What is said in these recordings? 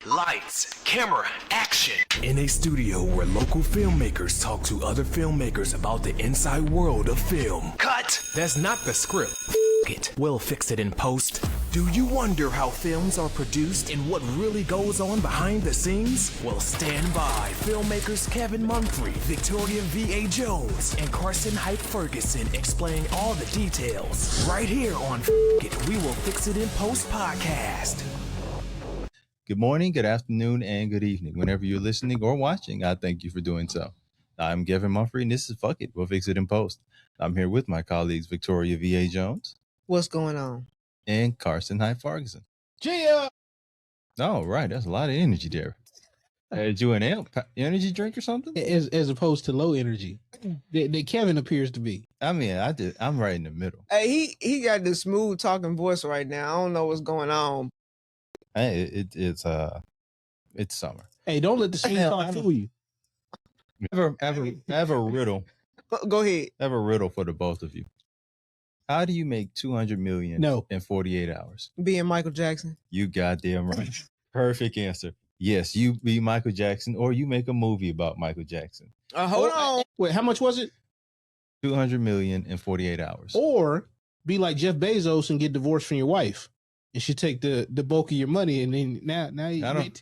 Lights, camera, action. In a studio where local filmmakers talk to other filmmakers about the inside world of film. Cut. That's not the script. It. We'll fix it in post. Do you wonder how films are produced and what really goes on behind the scenes? Well, stand by. Filmmakers Kevin Mumphrey, Victoria V.A. Jones, and Carson Hype Ferguson explain all the details. Right here on It. We Will Fix It in Post podcast. Good morning, good afternoon, and good evening. Whenever you're listening or watching, I thank you for doing so. I'm Kevin Mumphrey, and this is Fuck It. We'll Fix It in Post. I'm here with my colleagues, Victoria V.A. Jones. What's going on? And Carson Hype Ferguson. Gia! Oh, right. That's a lot of energy there. Had you an energy drink or something? As opposed to low energy. That Kevin appears to be. I mean, I'm right in the middle. Hey, he got this smooth talking voice right now. I don't know what's going on. Hey, it's summer. Hey, don't let the smooth talk fool you. I have a riddle. Go ahead. I have a riddle for the both of you. How do you make 200 million in 48 hours? Being Michael Jackson. You goddamn right. Perfect answer. Yes, you be Michael Jackson, or you make a movie about Michael Jackson. Hold on. Wait, how much was it? 200 million in 48 hours. Or be like Jeff Bezos and get divorced from your wife, and she take the bulk of your money, and then now you I don't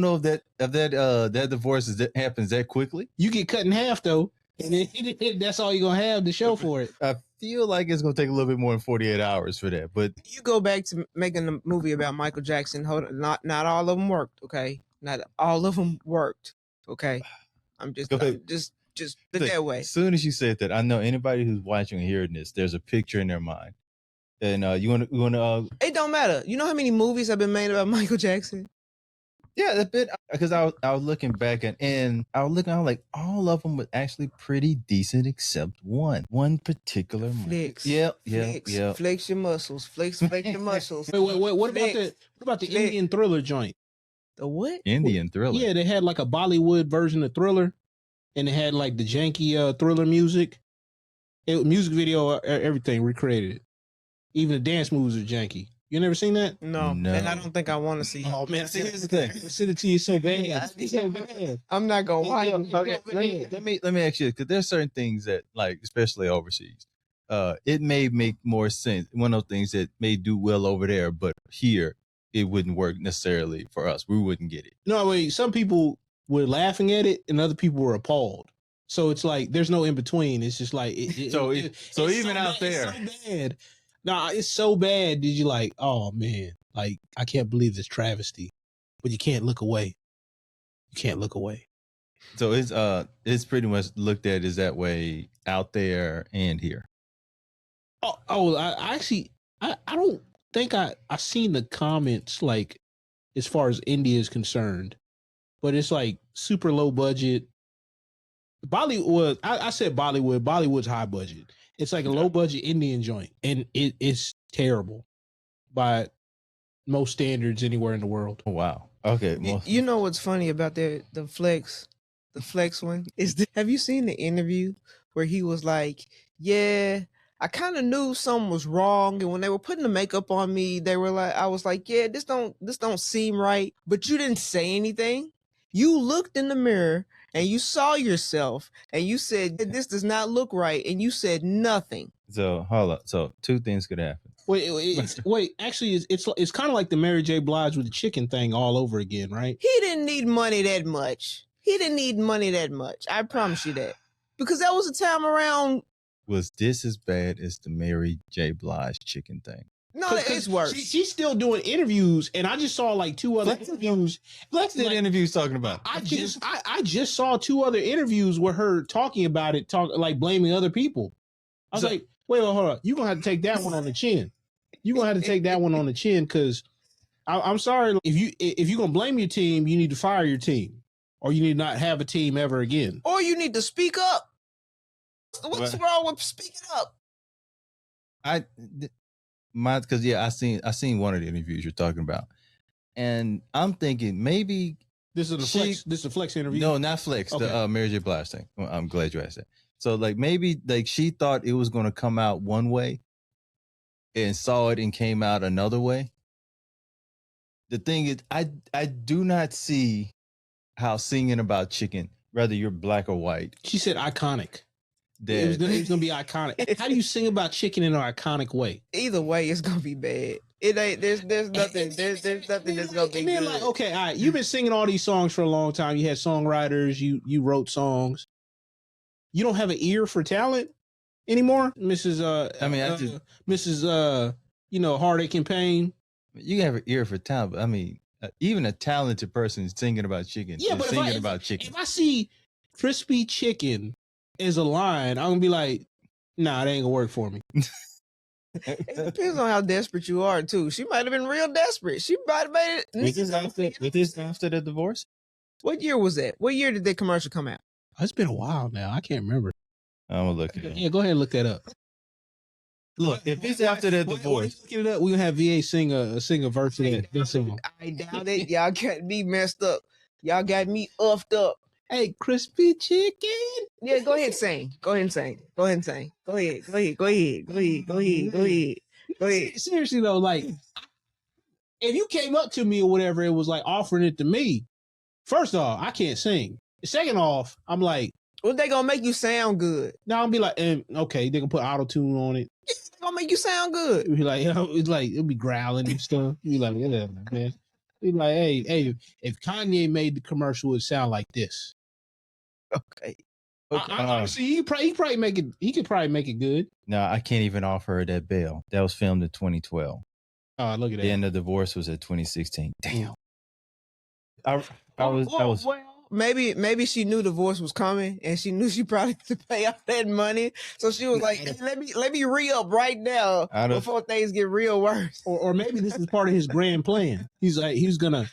know if that divorce happens that quickly. You get cut in half though, and then that's all you're gonna have to show for it. I feel like it's gonna take a little bit more than 48 hours for that. But you go back to making a movie about Michael Jackson. Hold on, not all of them worked. Okay, not all of them worked. Okay, I'm just put that way. As soon as you said that, I know anybody who's watching and hearing this, there's a picture in their mind. And you want to it don't matter. You know how many movies have been made about Michael Jackson? Yeah, a bit, because I was looking back and I was like, all of them were actually pretty decent except one particular Flex. Flex your muscles. Flex your muscles. Wait, what about the Indian Thriller joint? The what? Indian Thriller. Yeah, they had like a Bollywood version of Thriller, and they had like the janky Thriller music. Music video, everything recreated it. Even the dance moves are janky. You never seen that? No. And I don't think I want to see it. Oh man, see, here's the thing. I send it to you so bad. It's so bad. I'm not gonna watch it. Okay, let me ask you, because there's certain things that, like, especially overseas, it may make more sense. One of those things that may do well over there, but here it wouldn't work necessarily for us. We wouldn't get it. No, wait. Some people were laughing at it, and other people were appalled. So it's like there's no in between. It's just like so even out there, it's so bad. Nah, it's so bad. Did you like? Oh man, like I can't believe this travesty, but you can't look away. You can't look away. So it's pretty much looked at as that way out there and here. I don't think I seen the comments like as far as India is concerned, but it's like super low budget. Bollywood, I said Bollywood. Bollywood's high budget. It's like a low budget Indian joint, and it's terrible by most standards anywhere in the world. Oh, wow. Okay. Well, you know what's funny about the flex one is have you seen the interview where he was like, yeah, I kind of knew something was wrong, and when they were putting the makeup on me, they were like, I was like, yeah, this don't seem right, but you didn't say anything. You looked in the mirror and you saw yourself and you said, this does not look right. And you said nothing. So hold up. So two things could happen. Wait. Actually, it's kind of like the Mary J. Blige with the chicken thing all over again, right? He didn't need money that much. I promise you that. Because that was a time around. Was this as bad as the Mary J. Blige chicken thing? No, it's worse. She's still doing interviews, and I just saw like two other interviews. Flex did interviews talking about. I just saw two other interviews with her talking about it, like blaming other people. I was like, wait, hold on. You're gonna have to take that one on the chin. Because I'm sorry. If you're gonna blame your team, you need to fire your team, or you need to not have a team ever again. Or you need to speak up. What's wrong with speaking up? Because I seen one of the interviews you're talking about, and I'm thinking maybe this is a flex interview. No, not flex. Okay. The Mary J. Blige thing. Well, I'm glad you asked that. So like maybe like she thought it was going to come out one way, and saw it and came out another way. The thing is, I do not see how singing about chicken, whether you're black or white, She said iconic. that It was gonna be iconic. How do you sing about chicken in an iconic way? Either way, it's gonna be bad. It ain't. There's nothing. There's nothing that's gonna be And then good. like, okay, all right, you've been singing all these songs for a long time. You had songwriters. You wrote songs. You don't have an ear for talent anymore, Mrs. Mrs. Heartache and Pain. you have an ear for talent. But I mean, even a talented person is singing about chicken. Yeah, is but singing about chicken. If I see crispy chicken as a line, I'm gonna be like, nah, it ain't gonna work for me. It depends on how desperate you are too. She might have been real desperate. She might have made it. With this after the divorce? What year was that? What year did that commercial come out? It's been a while now. I can't remember. I'm gonna look at it. Yeah, go ahead and look that up. Look, if it's after the divorce, Looking it up, we're gonna have VA sing a verse of that song. I doubt it. Y'all got me messed up. Y'all got me uffed up. Hey, crispy chicken. Yeah, go ahead and sing. Go ahead and sing. Go ahead and sing. Go ahead. Go ahead. Go ahead. Go ahead. Go ahead. Go ahead. Go ahead. Seriously though, like, if you came up to me or whatever, it was like offering it to me. First off, I can't sing. Second off, I'm like, Well, they gonna make you sound good. now I'll be like, okay, they can put auto tune on it. They gonna make you sound good. It'll be like, it's like it'll be growling and stuff. You'll be like, yeah, man. Be like, hey, if Kanye made the commercial, it would sound like this. Okay. Honestly, he probably make it. He could probably make it good. no, I can't even offer her that bail. That was filmed in 2012. Oh, look at that. The end of the divorce was at 2016. Damn. I was. Well, maybe she knew divorce was coming, and she knew she probably had to pay off that money. So she was like, hey, "Let me re-up right now before things get real worse." Or maybe this is part of his grand plan. He's like, he was gonna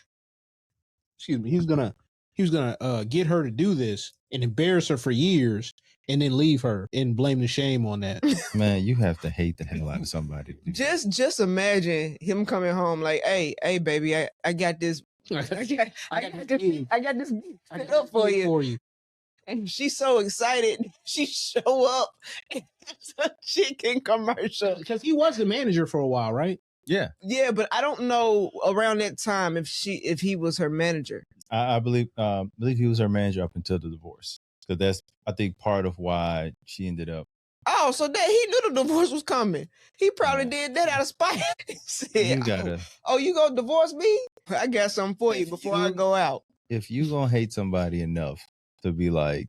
get her to do this and embarrass her for years, and then leave her and blame the shame on that. Man, you have to hate the hell out of somebody. Just imagine him coming home like, "Hey, baby, I got this. I got this set up for you." And she's so excited. She show up. And it's a chicken commercial. Because he was the manager for a while, right? Yeah. Yeah, but I don't know around that time if he was her manager. I believe he was her manager up until the divorce. So that's, I think, part of why she ended up. Oh, so that he knew the divorce was coming. He probably did that out of spite. He said, You gotta. Oh, you gonna divorce me? I got something for you before I go out. If you gonna hate somebody enough to be like,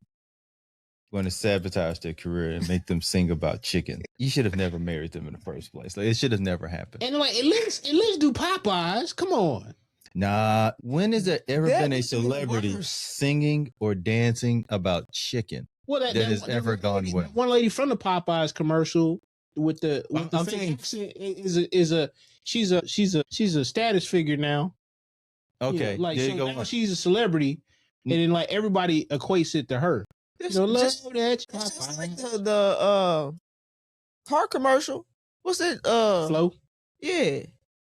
going to sabotage their career and make them sing about chicken, you should have never married them in the first place. Like, it should have never happened. And like, at least do Popeyes. Come on. Nah, when has there ever That been a is even celebrity worse. singing or dancing about chicken Well, that has ever gone well? One lady from the Popeyes commercial with the I'm fake saying- accent she's a status figure now. Okay, like there so you go. now she's a celebrity, and then like everybody equates it to her. This You know, love just, that it's just like Popeyes. the car commercial. What's it? Flow Yeah.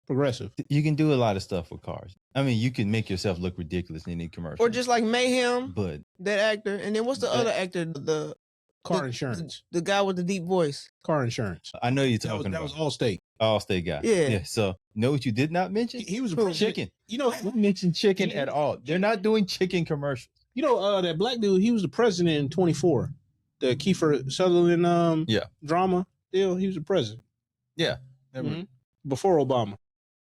progressive. You can do a lot of stuff with cars. I mean, you can make yourself look ridiculous in any commercial. Or just like Mayhem, but that actor. And then what's the other actor? The Car the- insurance. The guy with the deep voice. Car insurance. I know you're That was, talking that was about Allstate. Allstate guy. Yeah. So, know what you did not mention? He was a Who? president. Chicken. You know, You mentioned chicken at all. They're not doing chicken commercials. that black dude. He was the president in 24. The Kiefer Sutherland Yeah. drama deal. He was the president. Yeah. Mhm. Before Obama.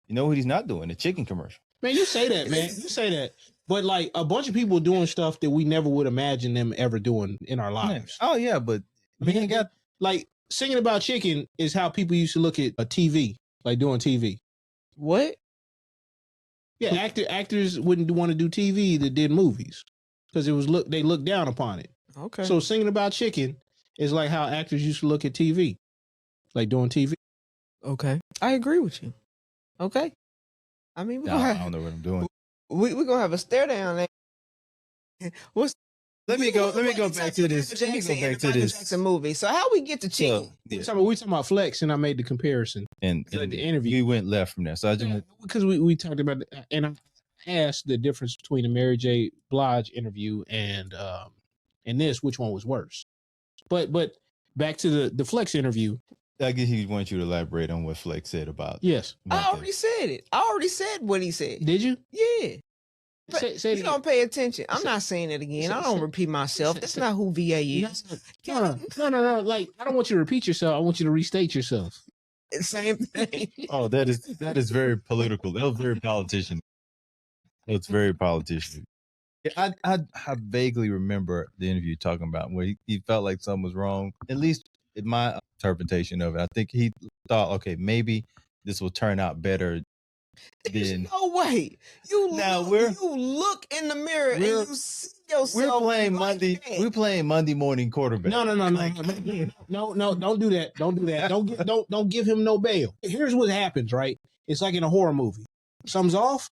You know what he's not doing? A chicken commercial. Man, you say that, man. You say that. But like a bunch of people doing stuff that we never would imagine them ever doing in our lives. Oh yeah, but Man, ain't got like singing about chicken is how people used to look at a TV, like doing TV. What? Yeah, actors wouldn't want to do TV that did movies because they looked down upon it. Okay. So singing about chicken is like how actors used to look at TV, like doing TV. okay. I agree with you. Okay. I mean, we're no, I gonna don't know what I'm doing. we're gonna have a stare down there. What's Let me go back to this. Let me go back to this. Jackson movie. So how we get to chicken? So, yeah. We talking about Flex, and I made the comparison And like the interview. we went left from there. So I just because we talked about and I asked the difference between the Mary J. Blige interview and this, which one was worse. But back to the Flex interview. I guess he wants you to elaborate on what Flex said about. Yes. I already said it. I already said what he said. Did you? Yeah. Say You don't pay attention. I'm not saying it again. I don't repeat myself. That's not who VA is. No. Like, I don't want you to repeat yourself. I want you to restate yourself. Same thing. Oh, that is very political. That was very politician. It's very politician. Yeah, I vaguely remember the interview talking about where he felt like something was wrong. At least in my interpretation of it, I think he thought, okay, maybe this will turn out better. There's no way. You look in the mirror and you see yourself. We're playing Monday. that. We're playing Monday morning quarterback. No. No, don't do that. Don't do that. Don't give him no bail. Here's what happens, right? It's like in a horror movie. Something's off.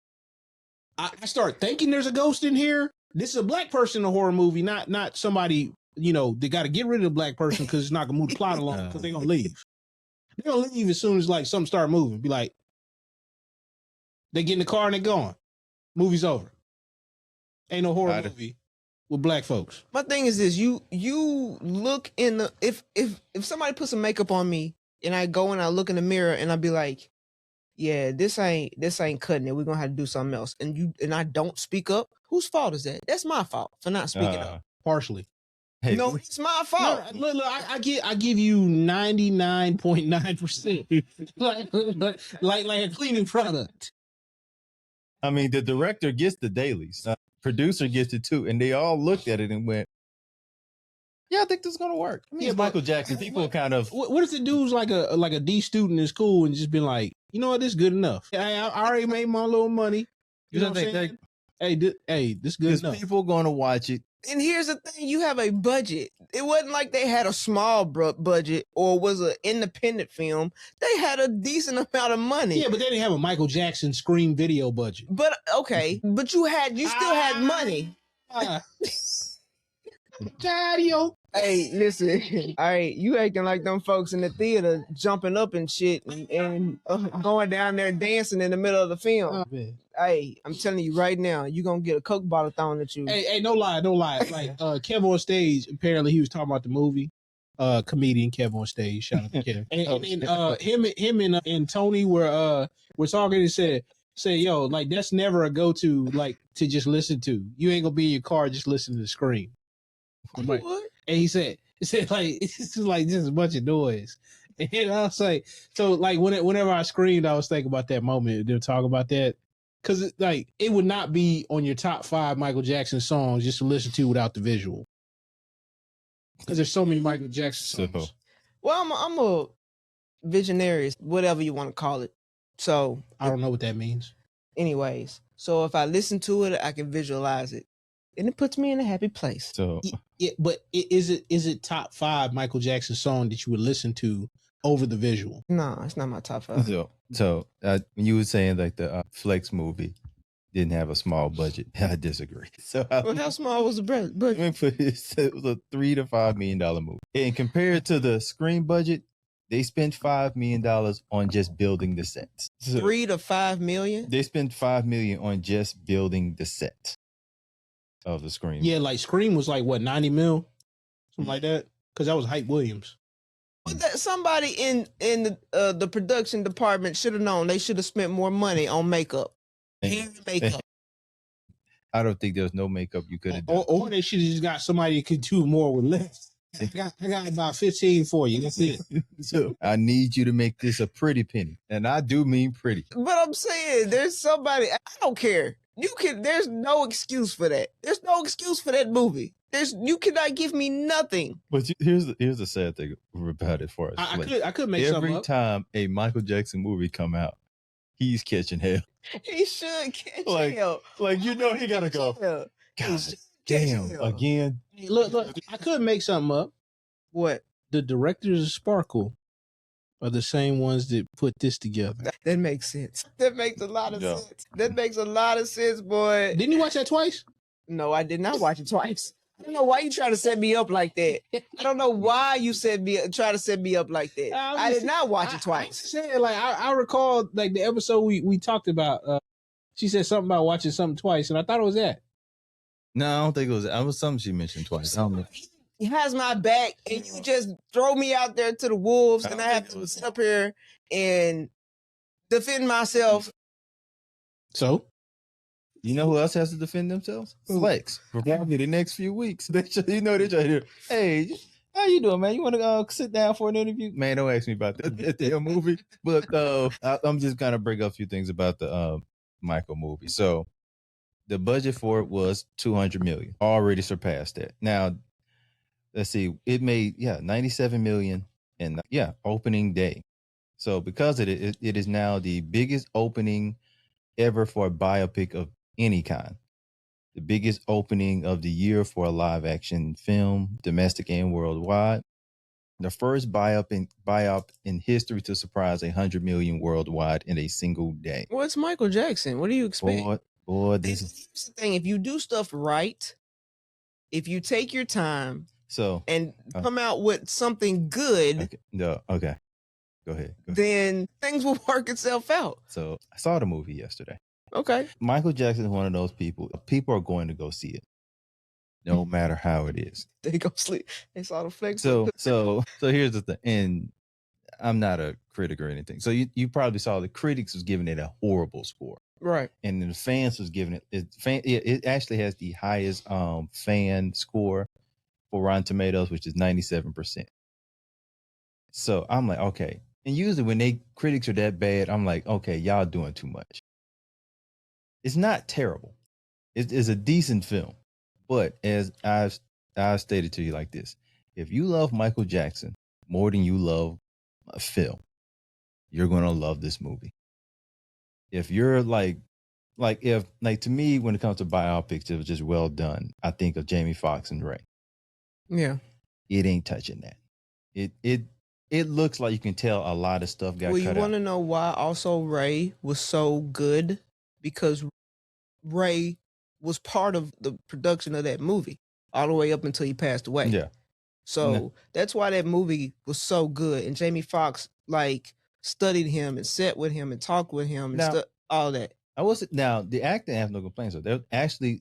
I start thinking there's a ghost in here. This is a black person in a horror movie, not somebody, they got to get rid of the black person because it's not going to move the plot along because they're going to leave. They're going to leave as soon as like something start moving. Be like, they get in the car and they're gone. Movie's over. Ain't no horror movie with black folks. My thing is this: you look in the if somebody puts some makeup on me and I go and I look in the mirror and I be like, yeah, this ain't cutting it. We're gonna have to do something else. And I don't speak up. Whose fault is that? That's my fault for not speaking up. Partially. Hey, No, it's my fault. No, look, I give you 99.9%. like a cleaning product. I mean, the director gets the dailies. Producer gets it too, and they all looked at it and went, "Yeah, I think this is gonna work." I mean, it's Michael Jackson. People kind of. What if the dude's like a D student in school and just been like, you know what, this is good enough. I already made my little money. You know what I'm saying? Hey, this is good enough. People gonna watch it. And here's the thing: you have a budget. It wasn't like they had a small budget or was an independent film. They had a decent amount of money. Yeah, but they didn't have a Michael Jackson Scream video budget. But okay, but you still had money. Daddy-o. Hey, listen. All right, you acting like them folks in the theater jumping up and shit and going down there dancing in the middle of the film. Hey, I'm telling you right now, you're going to get a Coke bottle thrown at you. Hey, no lie. Like, Kev on stage, apparently he was talking about the movie. Comedian Kev on stage. Shout out to Kev. And him and Tony were talking and said, yo, like, that's never a go-to, like, to just listen to. You ain't going to be in your car just listening to Scream. Like, what? And he said like, it's just like just a bunch of noise. And I was like, so like whenever I screamed, I was thinking about that moment. They'll talk about that. Cause like it would not be on your top 5 Michael Jackson songs just to listen to without the visual. Cause there's so many Michael Jackson songs. Well, I'm a visionary, whatever you want to call it. So I don't know what that means. Anyways, so if I listen to it, I can visualize it. And it puts me in a happy place. So, yeah, but is it top 5 Michael Jackson song that you would listen to over the visual? No, it's not my top 5. So when you were saying like the Flex movie didn't have a small budget, I disagree. So, how small was the budget? It was a $3 to $5 million movie, and compared to the Scream budget, they spent $5 million on just building the sets. So, $3 to $5 million. They spent $5 million on just building the set of the Scream. Yeah, like Scream was like what, 90 mil, something like that, because that was Hype Williams. But somebody in the production department should have known. They should have spent more money on makeup. Makeup. I don't think there's no makeup you could have done. Or they should have just got somebody who could do more with less. I got about 15 for you. That's it. So I need you to make this a pretty penny, and I do mean pretty. But I'm saying there's somebody. I don't care. There's no excuse for that. There's no excuse for that movie. You cannot give me nothing. But here's the sad thing about it for us. I could make something up. Every time a Michael Jackson movie come out, he's catching hell. He should catch hell. Like, you know, he gotta go. God damn, again. Hey, look, I could make something up. What? The directors of Sparkle are the same ones that put this together. That makes sense. That makes a lot of sense. That makes a lot of sense, boy. Didn't you watch that twice? No, I did not watch it twice. I don't know why you try to set me up like that. I don't know why you try to set me up like that. I did not watch it twice. I recall like the episode we talked about. She said something about watching something twice, and I thought it was that. No, I don't think it was. It was something she mentioned twice. I don't know. he has my back, and you just throw me out there to the wolves, and I have to sit up here and defend myself. So You know who else has to defend themselves? Flex. For probably the next few weeks. They're trying to hear, hey, how you doing, man? You want to sit down for an interview? Man, don't ask me about that damn movie. But I'm just going to bring up a few things about the Michael movie. So the budget for it was $200 million. Already surpassed that. Now, let's see. It made, 97 million and opening day. So because of it, it is now the biggest opening ever for a biopic of any kind. The biggest opening of the year for a live action film, domestic and worldwide. The first biop in history to surprise 100 million worldwide in a single day. Well, it's Michael Jackson. What do you expect? Boy, this is Here's the thing. If you do stuff right, if you take your time and come out with something good, okay. Go ahead. Then things will work itself out. So I saw the movie yesterday. Okay. Michael Jackson is one of those people. People are going to go see it, no matter how it is. They go sleep. They saw the flex. So here's the thing, and I'm not a critic or anything. So you probably saw the critics was giving it a horrible score, right? And then the fans was giving it. It actually has the highest fan score for Rotten Tomatoes, which is 97%. So I'm like, okay. And usually when critics are that bad, I'm like, okay, y'all doing too much. It's not terrible. It's a decent film. But as I've stated to you like this, if you love Michael Jackson more than you love a film, you're going to love this movie. If you're to me, when it comes to biopics, it was just well done. I think of Jamie Foxx and Ray. Yeah. It ain't touching that. It looks like you can tell a lot of stuff got cut out. Well, you want to know why also Ray was so good? Because Ray was part of the production of that movie all the way up until he passed away. Yeah. So that's why that movie was so good. And Jamie Foxx studied him and sat with him and talked with him and all that. Now the acting, I have no complaints. So there actually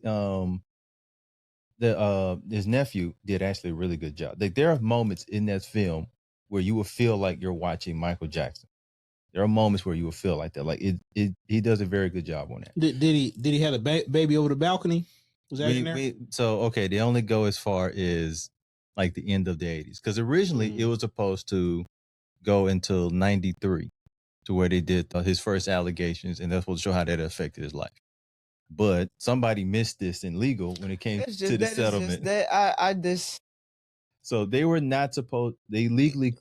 his nephew did actually a really good job. There are moments in that film where you will feel like you're watching Michael Jackson. There are moments where you will feel like that. Like he does a very good job on that. Did he have a baby over the balcony? Was that in there? They only go as far as like the end of the 80s. Because originally it was supposed to go until 93 to where they did his first allegations, and that's supposed to show how that affected his life. But somebody missed this in legal when it came to the settlement. So they were not supposed, they legally,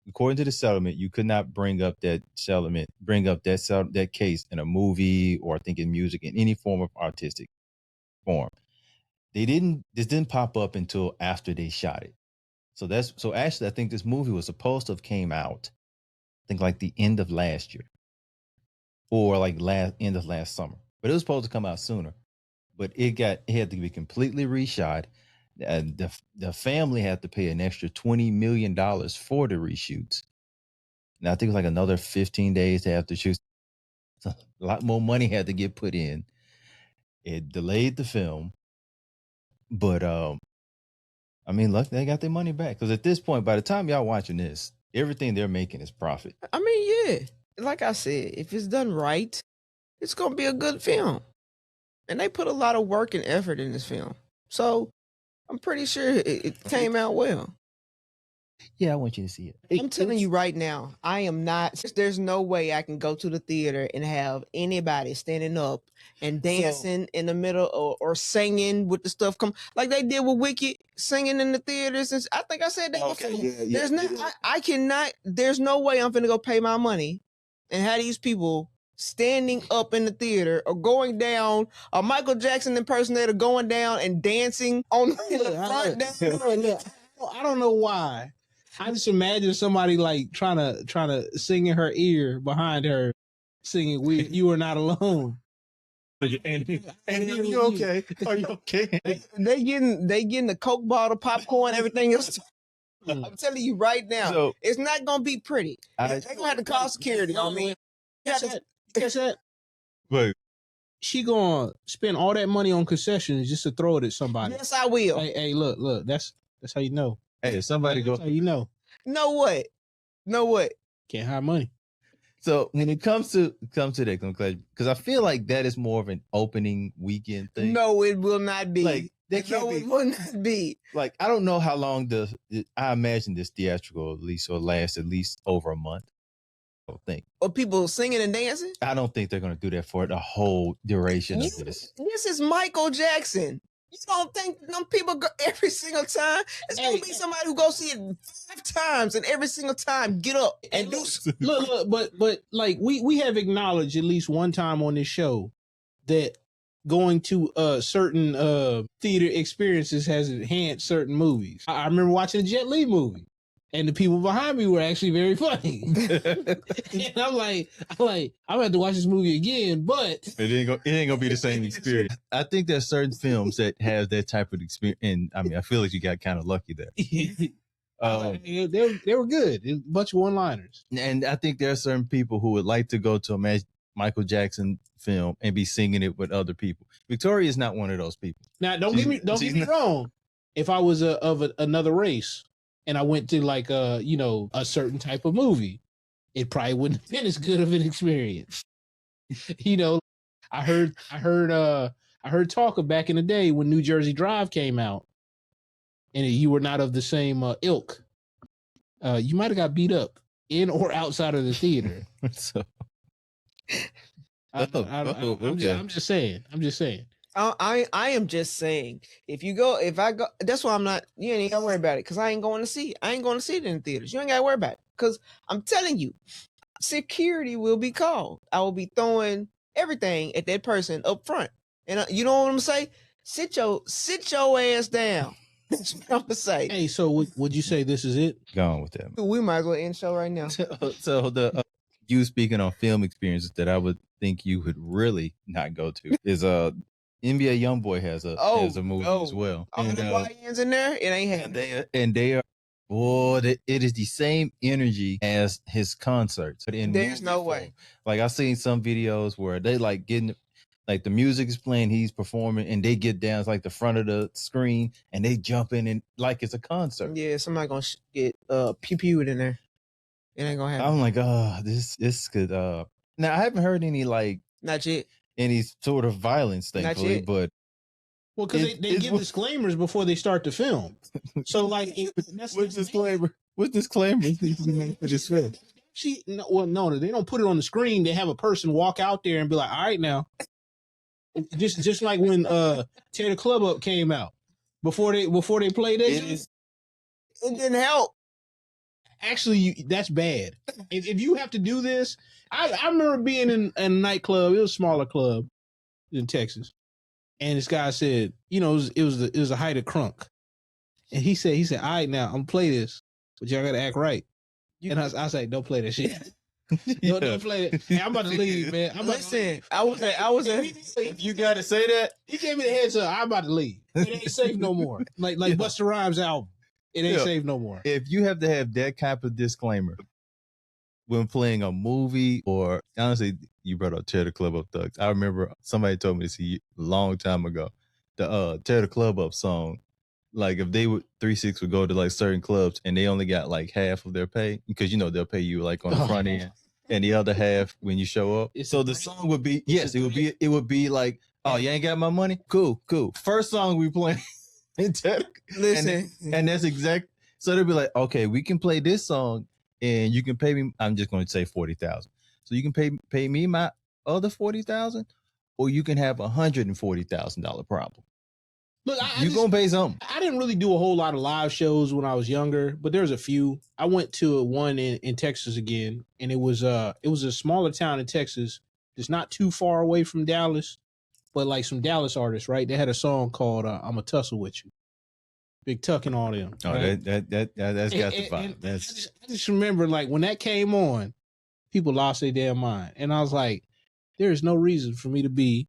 according to the settlement, you could not bring up that case in a movie or I think in music, in any form of artistic form. This didn't pop up until after they shot it. So actually I think this movie was supposed to have came out, I think like the end of last year or like end of last summer, but it was supposed to come out sooner, but it had to be completely reshot. The family had to pay an extra $20 million for the reshoots. Now I think it was like another 15 days to have to shoot. A lot more money had to get put in. It delayed the film, but I mean, look, they got their money back because at this point, by the time y'all watching this, everything they're making is profit. I mean, yeah, like I said, if it's done right, it's gonna be a good film, and they put a lot of work and effort in this film, so I'm pretty sure it came out well. Yeah, I want you to see it. I'm telling you right now, I am not. There's no way I can go to the theater and have anybody standing up and dancing in the middle or singing with the stuff come like they did with Wicked, singing in the theaters. And I think I said that before. Yeah, I cannot. There's no way I'm gonna go pay my money and have these people standing up in the theater or going down, a Michael Jackson impersonator going down and dancing on the front. I don't know why. I just imagine somebody like trying to sing in her ear behind her, singing "You Are Not Alone." And you okay? Are you okay? They getting the Coke bottle, popcorn, everything else. I'm telling you right now, it's not gonna be pretty. They're gonna have to call security on me. Catch that? Wait. She gonna spend all that money on concessions just to throw it at somebody. Yes, I will. Hey, look, That's how you know. Hey, if somebody go. That's how you know. Know what? Know what? Can't hide money. So when it comes to that, because I feel like that is more of an opening weekend thing. No, it will not be. Like that can't No, be. it will not be. Like I don't know how long I imagine this theatrical at least will last at least over a month. I don't think. Or people singing and dancing? I don't think they're going to do that for the whole duration of this. This is Michael Jackson. You don't think them people go every single time? It's gonna be somebody who goes see it 5 times and every single time get up and do look, but like we have acknowledged at least one time on this show that going to certain theater experiences has enhanced certain movies. I remember watching a Jet Li movie. And the people behind me were actually very funny. And I'm like, I'm gonna have to watch this movie again, but it ain't gonna be the same experience. I think there's certain films that have that type of experience, and I mean, I feel like you got kind of lucky there. They were good. A bunch of one-liners. And I think there are certain people who would like to go to a Michael Jackson film and be singing it with other people. Victoria is not one of those people. Now, don't get me wrong. If I was of another race, and I went to like a certain type of movie, it probably wouldn't have been as good of an experience. I heard talk of back in the day when New Jersey Drive came out, and you were not of the same ilk. You might have got beat up in or outside of the theater. So, I'm just saying. I am just saying, if I go, that's why I'm not, you ain't gotta worry about it, because I ain't going to see it in the theaters. You ain't gotta worry about it, because I'm telling you, security will be called. I will be throwing everything at that person up front. And you know what I'm saying? Sit your ass down. That's what I'm gonna say. Hey, so would you say this is it? Gone with that. We might as well end the show right now. So you speaking on film experiences that I would think you would really not go to is NBA YoungBoy has a movie as well. And the YNs in there, it ain't happening. And they are, it is the same energy as his concerts. But there's no way. Like I've seen some videos where they like getting, like the music is playing, he's performing, and they get down to like the front of the screen and they jump in and like it's a concert. Yeah, somebody gonna get pew-pewed in there. It ain't gonna happen. I'm like, this could. Now I haven't heard any like not yet. Any sort of violence, thankfully, but because they give disclaimers before they start the film. So like, what's disclaimer? What disclaimers need to be made for this film? No, they don't put it on the screen. They have a person walk out there and be like, "All right, now." Just like when Tear the Club Up came out before they played it didn't help. Actually, that's bad. If you have to do this, I remember being in a nightclub. It was a smaller club in Texas, and this guy said, it was the height of crunk, and he said, all right, now I'm gonna play this, but y'all gotta act right. And I was like, don't play that shit. Don't play it. Hey, I'm about to leave, man. I was. You gotta say that. He gave me the heads up. I'm about to leave. It ain't safe no more. Like Busta Rhymes album. It ain't safe no more. If you have to have that type of disclaimer when playing a movie, or honestly, you brought up Tear the Club Up Thugs. I remember somebody told me this a long time ago. The Tear the Club Up song, like if they would 3-6 would go to like certain clubs and they only got like half of their pay, because they'll pay you like on the front end and the other half when you show up. So the song would be it would be like, oh, you ain't got my money? Cool. First song we playing. Listen, and that's exact. So they'll be like, okay, we can play this song, and you can pay me. I'm just going to say 40,000. So you can pay me my other 40,000, or you can have $140,000 problem. Look, you're gonna pay something. I didn't really do a whole lot of live shows when I was younger, but there's a few. I went to one in Texas again, and it was a smaller town in Texas. It's not too far away from Dallas. But like some Dallas artists, right? They had a song called "I'ma Tussle with You," Big Tuck and all them. Oh, right? that's got the vibe. I just remember like when that came on, people lost their damn mind, and I was like, "There is no reason for me to be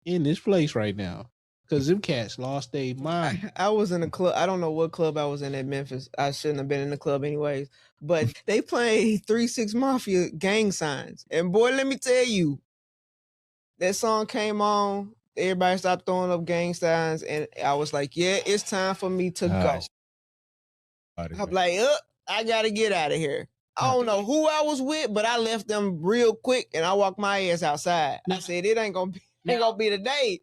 in this place right now," because them cats lost their mind. I was in a club. I don't know what club I was in at Memphis. I shouldn't have been in the club anyways. But they played 3-6 Mafia gang signs, and boy, let me tell you. That song came on, everybody stopped throwing up gang signs, and I was like, yeah, it's time for me to go. I'm like, I gotta get out of here. I don't know who I was with, but I left them real quick and I walked my ass outside. I said, it ain't gonna be today.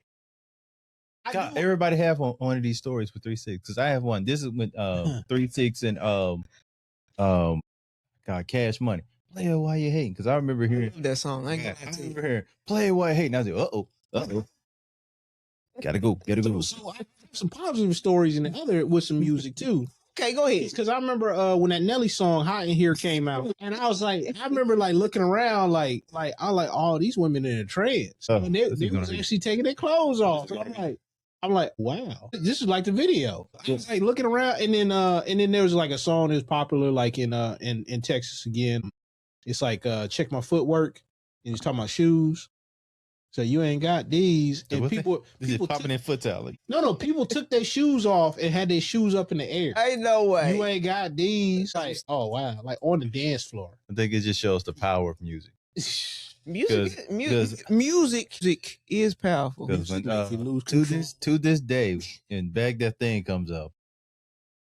God, everybody have one of these stories with 3-6 because I have one. This is when 3-6 and God, Cash Money. Play it while you hating, because I remember hearing that song. I remember hearing play it while you hating. I was like, gotta go. So I have some positive stories in the other with some music too. Okay, go ahead. Because I remember when that Nelly song "Hot in Here" came out, and I was like, I remember like looking around, like I like all these women in a trance, and they was actually taking their clothes off. So I'm like, wow, this is like the video. I was like looking around, and then there was like a song that was popular, like in Texas again. It's like check my footwork, and he's talking about shoes. So you ain't got these, and people popping in foot tally. No, people took their shoes off and had their shoes up in the air. Ain't no way. You ain't got these. Like, oh wow, like on the dance floor. I think it just shows the power of music. Music is powerful. Because to this day, and back that thing comes up.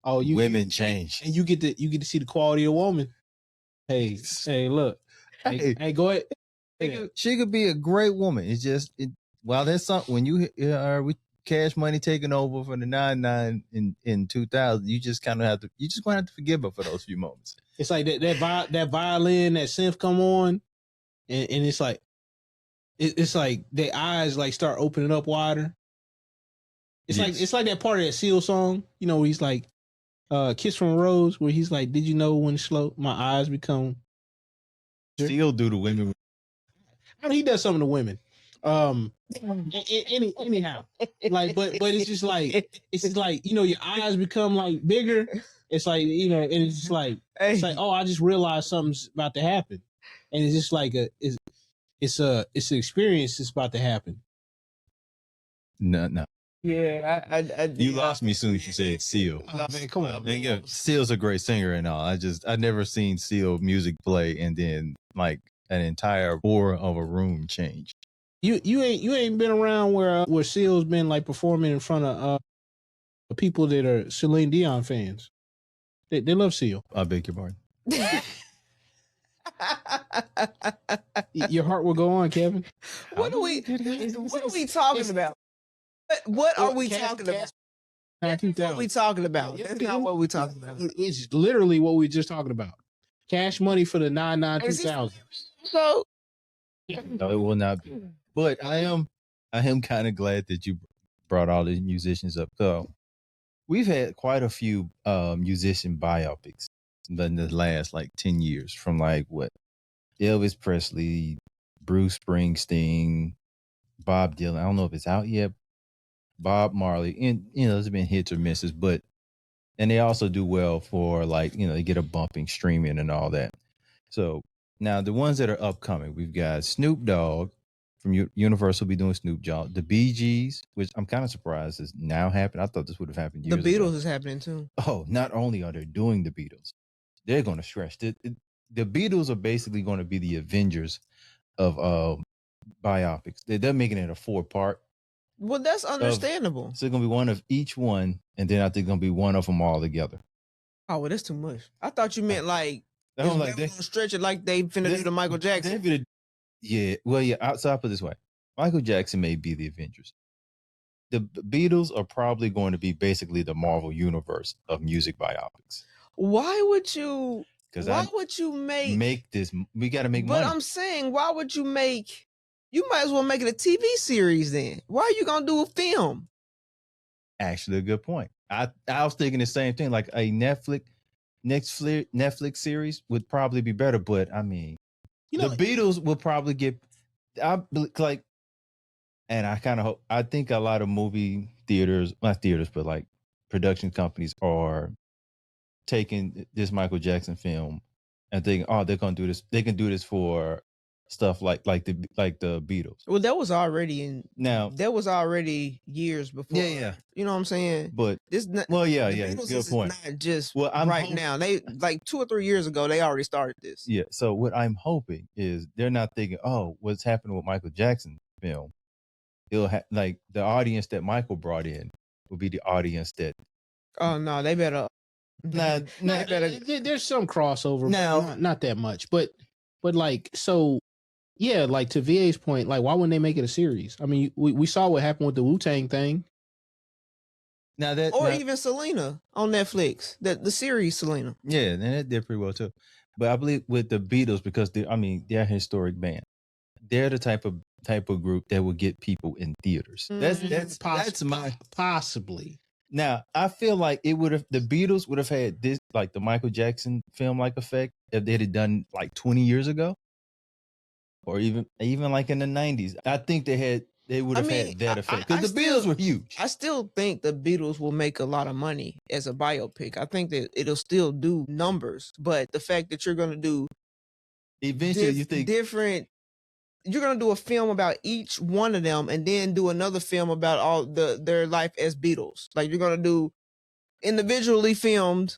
Oh, women change, and you get to see the quality of the woman. Hey, look, hey, go ahead. She could be a great woman. It's just while there's something when you are with Cash Money taking over for the 99 in 2000, you just kind of have to. You just gonna have to forgive her for those few moments. It's like that violin, that synth come on, and it's like their eyes like start opening up wider. It's like that part of that Seal song, you know, where he's like, "Kiss from a Rose," where he's like, "Did you know when slow my eyes become?" Seal do the women. I mean, he does something to women. Anyhow, like, but it's just like you know, your eyes become like bigger. It's like, you know, and it's just like oh, I just realized something's about to happen, and it's just like it's an experience that's about to happen. No. Yeah, you lost me as soon as you said Seal. Oh, man, come on, man. Yeah, Seal's a great singer and all. I never seen Seal music play and then like an entire aura of a room change. You ain't been around where Seal's been like performing in front of people that are Celine Dion fans. They love Seal. I beg your pardon. Your heart will go on, Kevin. What are we talking about? What are we talking about? That's what we talking about. That's not what we talking about. It's literally what we just talking about. Cash Money for the 2000. So no, it will not be. But I am kind of glad that you brought all these musicians up. So we've had quite a few musician biopics in the last like 10 years, from like what Elvis Presley, Bruce Springsteen, Bob Dylan. I don't know if it's out yet. Bob Marley, and you know, there's been hits or misses, and they also do well for like, you know, they get a bumping streaming and all that. So now the ones that are upcoming, we've got Snoop Dogg from Universal be doing Snoop Dogg, the Bee Gees, which I'm kind of surprised is now happening. I thought this would have happened years ago. The Beatles ago. is happening too. Oh, not only are they doing the Beatles, they're going to stretch it. The Beatles are basically going to be the Avengers of biopics. They're making it a 4-part. Well, that's understandable. So it's going to be one of each one, and then I think it's going to be one of them all together. Oh, well, that's too much. I thought you meant like they going to stretch it like they finna do the Michael Jackson. Yeah, well, yeah. So I put it this way: Michael Jackson may be the Avengers. The Beatles are probably going to be basically the Marvel universe of music biopics. Why would you? Why would you make this? We got to make money. But I'm saying, why would you make? You might as well make it a TV series then. Why are you gonna do a film? Actually, a good point. I was thinking the same thing. Like a Netflix series would probably be better. But I mean, you know, the Beatles will probably get. And I kind of hope. I think a lot of movie theaters, not theaters, but like production companies are taking this Michael Jackson film and thinking, oh, they're gonna do this. They can do this for stuff like the Beatles. Well, that was already that was already years before. Yeah. You know what I'm saying? But this not, good point. Not just now. They like 2 or 3 years ago they already started this. Yeah. So what I'm hoping is they're not thinking, oh, what's happening with Michael Jackson film? It'll like the audience that Michael brought in will be the audience that. Oh no, they better Now, There's some crossover, Now- but not that much. But like, so yeah, like to VA's point, like why wouldn't they make it a series? I mean, we saw what happened with the Wu-Tang thing. now that Or now- even Selena on Netflix, the series Selena. yeah, and that did pretty well too. But I believe with the Beatles, because they're a historic band. They're the type of group that will get people in theaters. That's my Possibly. Now, I feel like the Beatles would have had this, like the Michael Jackson film like effect if they'd have done like 20 years ago. Or even like in the 90s. I think they would have had that effect. Because the Beatles were huge. I still think the Beatles will make a lot of money as a biopic. I think that it'll still do numbers, but the fact that you're gonna do Eventually you think different, you're gonna do a film about each one of them and then do another film about all their life as Beatles. Like you're gonna do individually filmed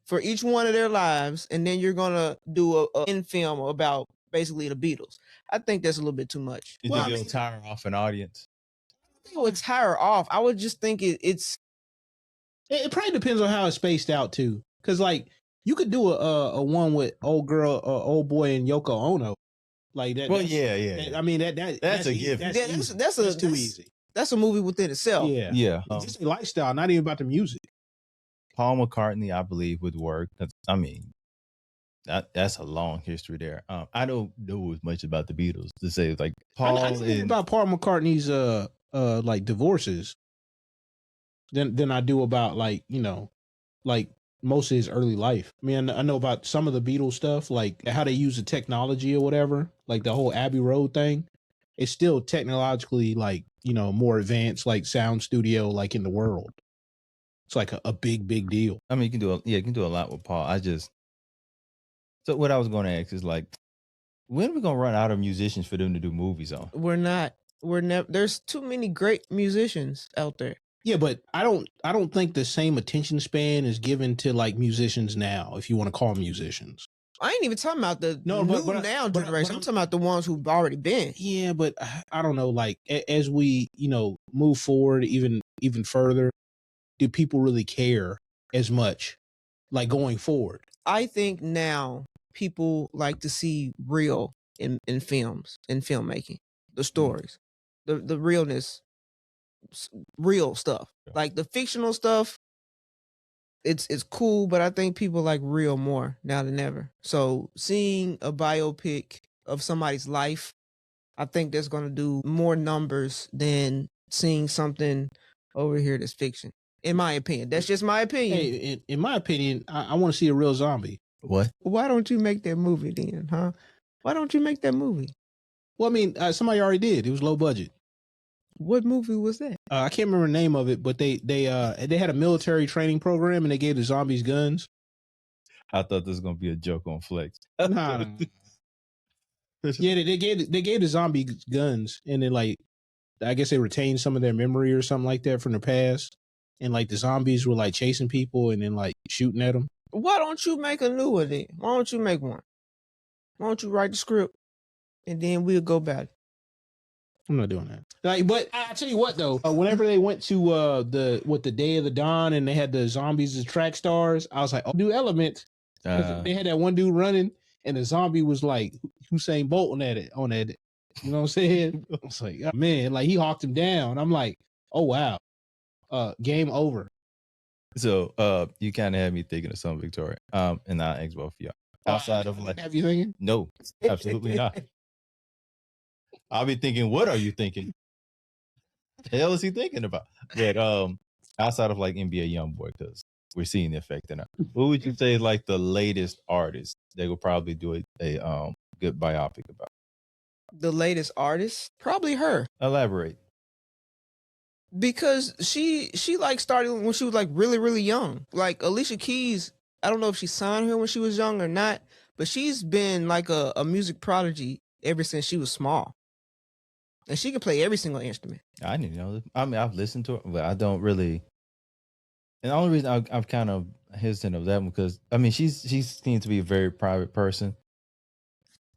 for each one of their lives, and then you're gonna do a in film about basically the Beatles. I think that's a little bit too much. you think it'll tire off an audience. It would tire off. I would just think it's It probably depends on how it's spaced out too. Because like you could do a one with old girl, old boy, and Yoko Ono, like that. Well, that's- yeah. I mean that's a easy. given. Yeah, easy. that's too that's- easy. that's a movie within itself. Yeah, Yeah. It's just a lifestyle, not even about the music. Paul McCartney, I believe, would work. I mean, that's a long history there. I don't know as much about the Beatles to say like Paul I know more about Paul McCartney's like divorces than I do about like like most of his early life. I mean, I know about some of the Beatles stuff, like how they use the technology or whatever, like the whole Abbey Road thing. It's still technologically like more advanced, like sound studio, like in the world. It's like a big deal. I mean, you can do a lot with Paul. So what I was going to ask is like, when are we going to run out of musicians for them to do movies on? We're never. There's too many great musicians out there. Yeah, but I don't think the same attention span is given to like musicians now, if you want to call them musicians. I ain't even talking about the No, new but- now but- generation. but- I'm talking about the ones who've already been. Yeah, but I don't know. Like as we move forward even further, do people really care as much? Like going forward, I think now people like to see real in films, in filmmaking, the stories, the realness, real stuff. Yeah. Like the fictional stuff, it's cool, but I think people like real more now than ever. So seeing a biopic of somebody's life, I think that's going to do more numbers than seeing something over here that's fiction. In my opinion, that's just my opinion. hey, in my opinion, I want to see a real zombie. What? Why don't you make that movie then, huh? Why don't you make that movie? Well, I mean, somebody already did. It was low budget. What movie was that? I can't remember the name of it, but they had a military training program and they gave the zombies guns. I thought this was going to be a joke on Flex. Nah. Yeah, they gave the zombie guns, and then like I guess they retained some of their memory or something like that from the past, and like the zombies were like chasing people and then like shooting at them. Why don't you make a new one then? Why don't you make one? Why don't you write the script and then we'll go about it? I'm not doing that. Like, but I tell you what though, whenever they went to the Day of the Dawn and they had the zombies as track stars, I was like, oh, new element. They had that one dude running, and the zombie was like Usain Bolt on it. You know what I'm saying? I was like, oh, man, like he hawked him down. I'm like, oh wow, game over. So you kind of had me thinking of something, Victoria. And I ask both of y'all. Outside of like, Have you thinking? no, absolutely not. I'll be thinking, what are you thinking? The hell is he thinking about? But outside of like NBA YoungBoy, because we're seeing the effect in it. What would you say is like the latest artist they would probably do a good biopic about? The latest artist, probably her, Elaborate. because she like started when she was like really, really young. Like Alicia Keys, I don't know if she signed her when she was young or not, but she's been like a music prodigy ever since she was small. And she can play every single instrument. I didn't know. I mean, I've listened to it, but I don't really. And the only reason I'm kind of hesitant of that one because I mean she seems to be a very private person.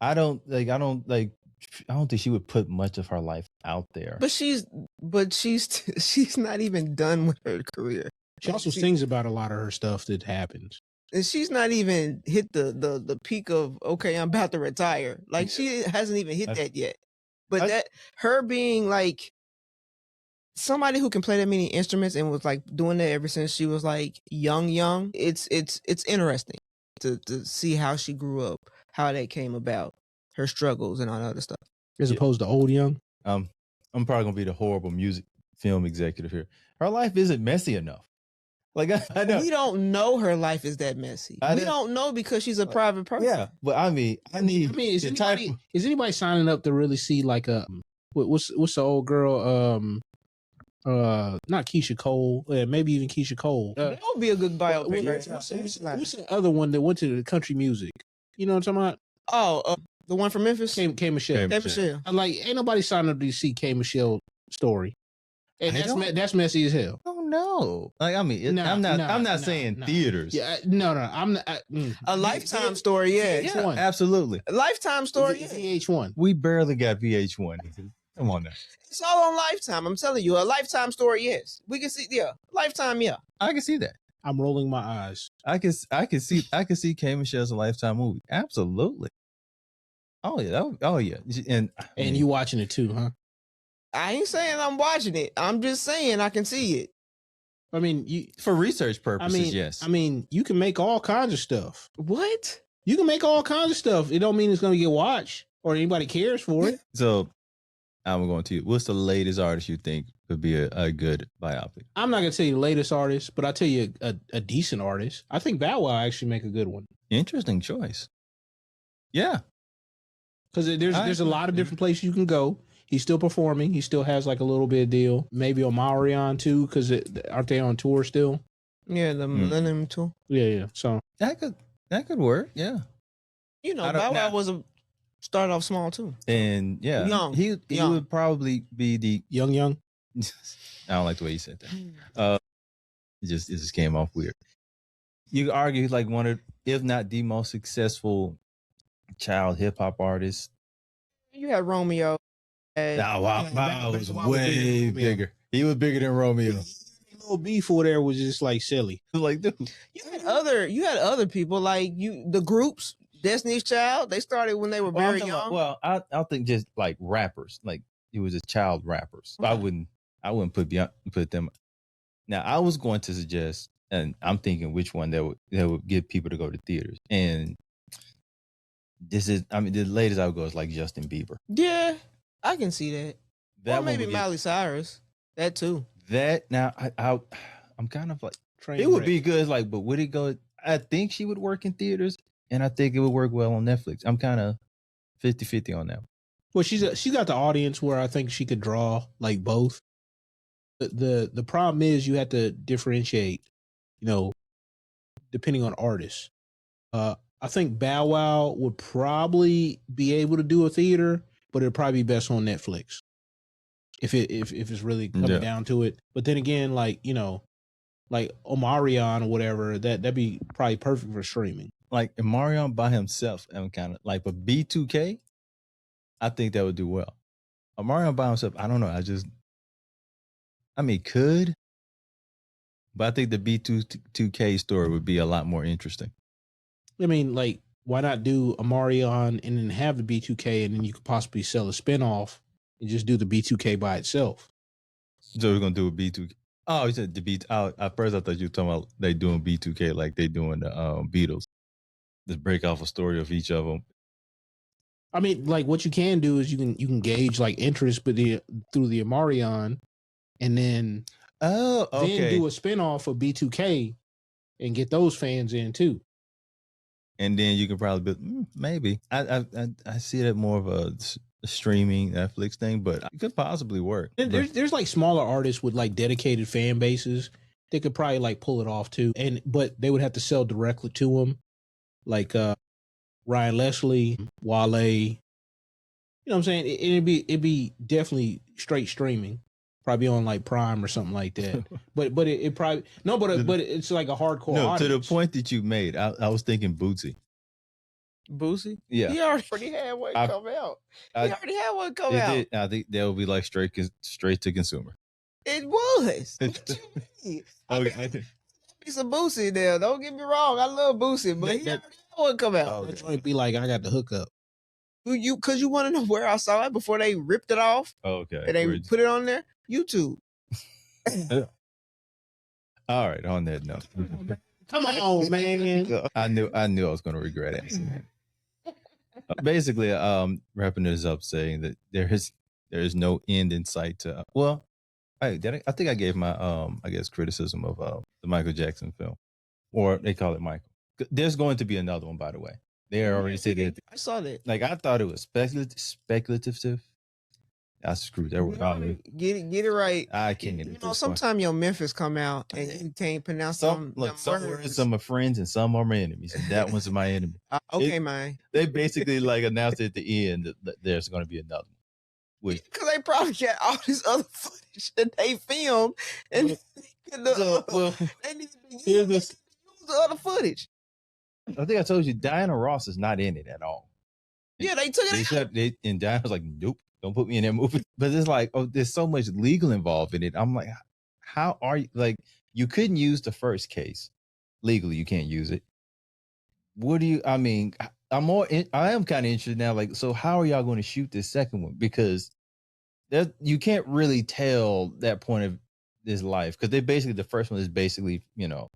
I don't think she would put much of her life out there. But she's not even done with her career. She also sings about a lot of her stuff that happens. And she's not even hit the peak of, okay, I'm about to retire. Like, she hasn't even hit that yet. But that her being like somebody who can play that many instruments and was like doing that ever since she was like young, it's interesting to see how she grew up, how that came about, her struggles and all that other stuff. As opposed to old young. I'm probably gonna be the horrible music film executive here. Her life isn't messy enough. Like I know we don't know her life is that messy. We don't know because she's a private person. Yeah, but I mean, is anybody signing up to really see like a what's the old girl? Not Keisha Cole, maybe even Keisha Cole. That would be a good biopic. What's the other one that went to the country music? You know what I'm talking about? Oh, the one from Memphis? K. Michelle. K. Michelle. Like, ain't nobody signing up to see K. Michelle story. And that's messy as hell. Oh no! Like I mean, I'm not saying theaters. Yeah, no. I'm not. A Lifetime story, yeah, absolutely. A Lifetime story, VH1. We barely got VH1. Come on now. It's all on Lifetime. I'm telling you, a Lifetime story. Yes, we can see. Yeah, Lifetime. Yeah, I can see that. I'm rolling my eyes. I can see K. Michelle's a Lifetime movie. Absolutely. Oh yeah. And you watching it too, huh? I ain't saying I'm watching it. I'm just saying I can see it. I mean, for research purposes, yes. I mean, you can make all kinds of stuff. What? You can make all kinds of stuff. It don't mean it's going to get watched or anybody cares for it. So, I'm going to you. What's the latest artist you think could be a good biopic? I'm not going to tell you the latest artist, but I'll tell you a decent artist. I think Bow Wow actually make a good one. Interesting choice. Yeah. Because there's a lot of different places you can go. He's still performing. He still has like a little bit of deal. Maybe Omarion too, because aren't they on tour still? Yeah, the Millennium Tour. Yeah. So that could work. Yeah. You know, Bow Wow was started off small too. And yeah, young. He would probably be the young. I don't like the way you said that. It just came off weird. You could argue he's like one of, if not the most successful child hip hop artists. You had Romeo. Wow was way bigger. He was bigger than Romeo. Little beef over there was just like silly. Like, dude, you had other people like the groups. Destiny's Child. They started when they were very young. I think just like rappers. Like he was a child rappers. I wouldn't put them. Now I was going to suggest, and I'm thinking which one that would get people to go to theaters. And the latest I would go is like Justin Bieber. Yeah. I can see that. Or maybe Miley Cyrus. That too. That now I'm kind of like it would be good. Like, but would it go? I think she would work in theaters, and I think it would work well on Netflix. I'm kind of 50-50 on that. Well, she got the audience where I think she could draw like both. The problem is you have to differentiate, depending on artists. I think Bow Wow would probably be able to do a theater, but it'll probably be best on Netflix if it's really coming down to it. But then again, like Omarion or whatever, that'd be probably perfect for streaming. Like Omarion by himself, I'm kind of like, but B2K, I think that would do well. Omarion by himself, I don't know. Could, but I think the B2K story would be a lot more interesting. I mean, like, why not do Omarion and then have the B2K, and then you could possibly sell a spinoff and just do the B2K by itself? So we're gonna do a B2K. Oh, you said the B. At first, I thought you were talking about they doing B2K like they doing the Beatles. Just break off a story of each of them. I mean, like what you can do is you can gauge like interest, but through the Omarion, and then then do a spinoff of B2K and get those fans in too. And then you can probably be maybe. I see that more of a streaming Netflix thing, but it could possibly work. There's like smaller artists with like dedicated fan bases. They could probably like pull it off too, but they would have to sell directly to them, like Ryan Leslie, Wale. You know what I'm saying? It'd be definitely straight streaming, probably on like Prime or something like that. but it probably but it's like a hardcore. No, audience. To the point that you made, I was thinking Bootsy. Boosie? Yeah. He already had one come out. I think that would be like straight to consumer. It was. What you mean? Okay. Piece of Boosie there. Don't get me wrong. I love Boosie, but That one come out. that joint be like, I got the hookup. Because you want to know where I saw it before they ripped it off Okay. and they put it on there? YouTube. All right. On that note, Come on, man. I knew I was going to regret it. Basically, wrapping this up, saying that there is no end in sight to. Well, I think I gave my I guess criticism of the Michael Jackson film, or they call it Michael. There's going to be another one, by the way. They already said it. I saw that. Like, I thought it was speculative. I screwed that word. Get it right. I can't. You know, sometimes your Memphis come out and you can't pronounce some words are my friends and some are my enemies. And that one's my enemy. Okay, man. They basically like announced at the end that there's going to be another one. Because they probably got all this other footage that they filmed, and they need to use the other footage. I think I told you Diana Ross is not in it at all. Yeah, they took it out. And Diana was like, nope, don't put me in that movie. But it's like, oh, there's so much legal involved in it. I'm like, how are you? Like, you couldn't use the first case. Legally, you can't use it. What do you, I mean, I am kind of interested now. Like, so how are y'all going to shoot this second one? Because you can't really tell that point of his life. Because the first one is basically, you know,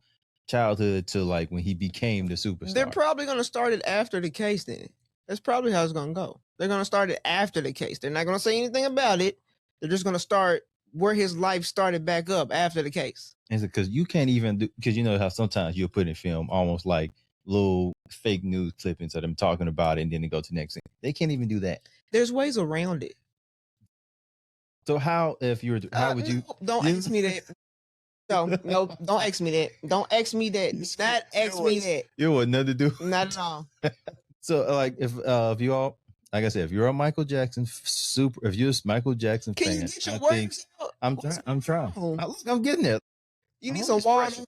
childhood to like when he became the superstar. They're probably going to start it after the case then. That's probably how it's going to go. They're going to start it after the case. They're not going to say anything about it. They're just going to start where his life started back up after the case. Is it because you can't even do, because you know how sometimes you'll put in film almost like little fake news clippings of them talking about it and then they go to the next thing. They can't even do that. There's ways around it. So how would you? Don't ask me that. No, don't ask me that. Don't ask me that. Not ask me that. You want nothing to do? Not at all. So like if you all, like I said, if you're a Michael Jackson if you're a Michael Jackson fan, you get your words out? I'm trying. I'm getting there. You need some water.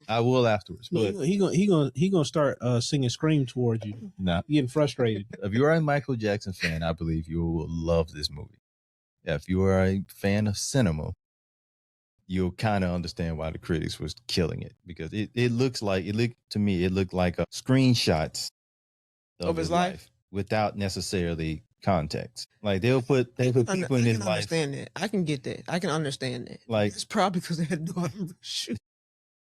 I will afterwards. But He gonna start singing "Scream" towards you. Nah, getting frustrated. If you're a Michael Jackson fan, I believe you will love this movie. If you are a fan of cinema, you'll kind of understand why the critics was killing it, because it looked like screenshots of his life without necessarily context. Like they put people in his life. I understand that. I can get that. I can understand that. Like it's probably because they had to do all the reshoot.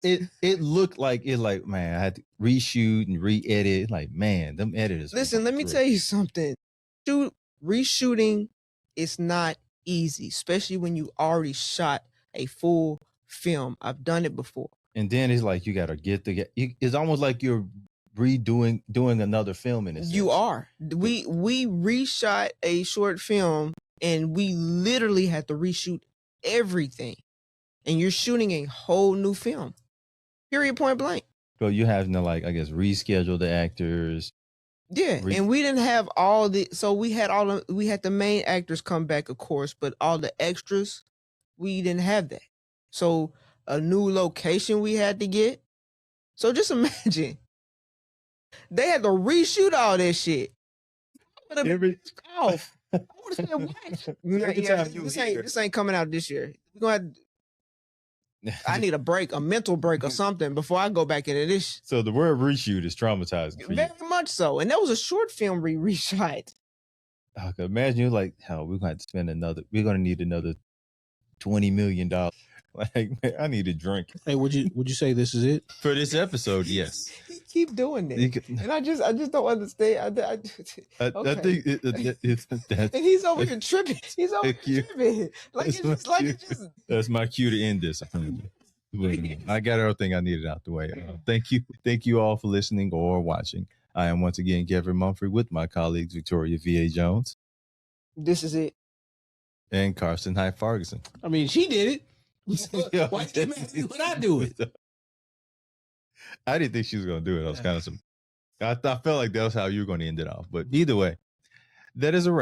It looked like man, I had to reshoot and re-edit. Like, man, them editors. Listen, let me tell you something. Reshooting is not easy, especially when you already shot a full film. I've done it before. And then it's like you gotta it's almost like you're doing another film in it. You are. We reshot a short film and we literally had to reshoot everything. And you're shooting a whole new film. Period, point blank. So you have to, like, I guess, reschedule the actors. Yeah, and we didn't have we had the main actors come back, of course, but all the extras, we didn't have that. So a new location we had to get. So just imagine, they had to reshoot all that shit. I would have said, what? This ain't coming out this year. We're gonna have I need a break, a mental break or something before I go back into this. So the word reshoot is traumatizing for you. Very much so. And that was a short film reshot. Okay, imagine you're like, hell, we're going to need another $20 million. Like, man, I need a drink. Hey, would you say this is it? For this episode, yes. He keep doing that. And I just don't understand. I think and he's over here tripping. He's over here tripping. That's my cue to end this. I got everything I needed out the way. Thank you all for listening or watching. I am once again Kevin Mumphrey with my colleagues Victoria V.A. Jones. This is it. And Karsten Hyde Ferguson. I mean, she did it. Why did I do it? I didn't think she was going to do it. I was kind of I felt like that was how you were going to end it off. But either way, that is a wrap.